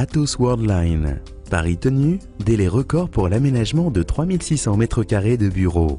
Atos Worldline. Paris tenu, délai record pour l'aménagement de 3600 m² de bureaux.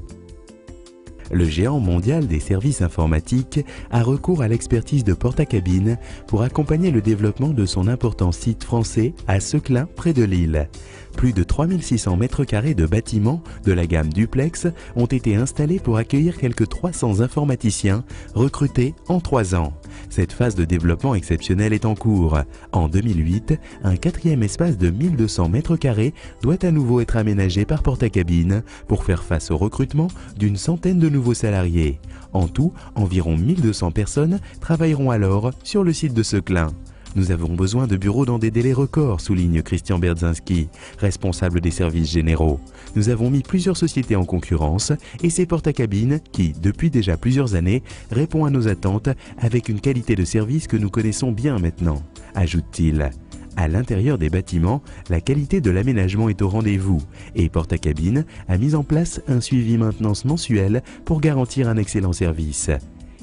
Le géant mondial des services informatiques a recours à l'expertise de Portakabine pour accompagner le développement de son important site français à Seclin, près de Lille. Plus de 3600 m² de bâtiments de la gamme Duplex ont été installés pour accueillir quelques 300 informaticiens recrutés en 3 ans. Cette phase de développement exceptionnel est en cours. En 2008, un 4e espace de 1200 m² doit à nouveau être aménagé par Portakabine pour faire face au recrutement d'une centaine de nouveaux salariés. En tout, environ 1200 personnes travailleront alors sur le site de Seclin. Nous avons besoin de bureaux dans des délais records, souligne Christian Berdzinski, responsable des services généraux. Nous avons mis plusieurs sociétés en concurrence et c'est Portakabine qui, depuis déjà plusieurs années, répond à nos attentes avec une qualité de service que nous connaissons bien maintenant, ajoute-t-il. À l'intérieur des bâtiments, la qualité de l'aménagement est au rendez-vous et Portakabine a mis en place un suivi maintenance mensuel pour garantir un excellent service.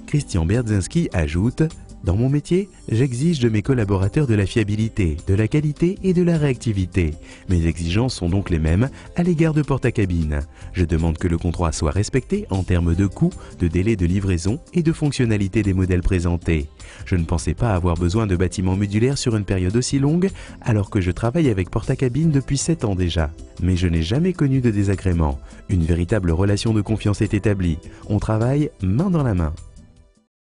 Christian Berdzinski ajoute: dans mon métier, j'exige de mes collaborateurs de la fiabilité, de la qualité et de la réactivité. Mes exigences sont donc les mêmes à l'égard de Portakabine. Je demande que le contrat soit respecté en termes de coût, de délai de livraison et de fonctionnalité des modèles présentés. Je ne pensais pas avoir besoin de bâtiments modulaires sur une période aussi longue, alors que je travaille avec Portakabine depuis 7 ans déjà. Mais je n'ai jamais connu de désagrément. Une véritable relation de confiance est établie. On travaille main dans la main.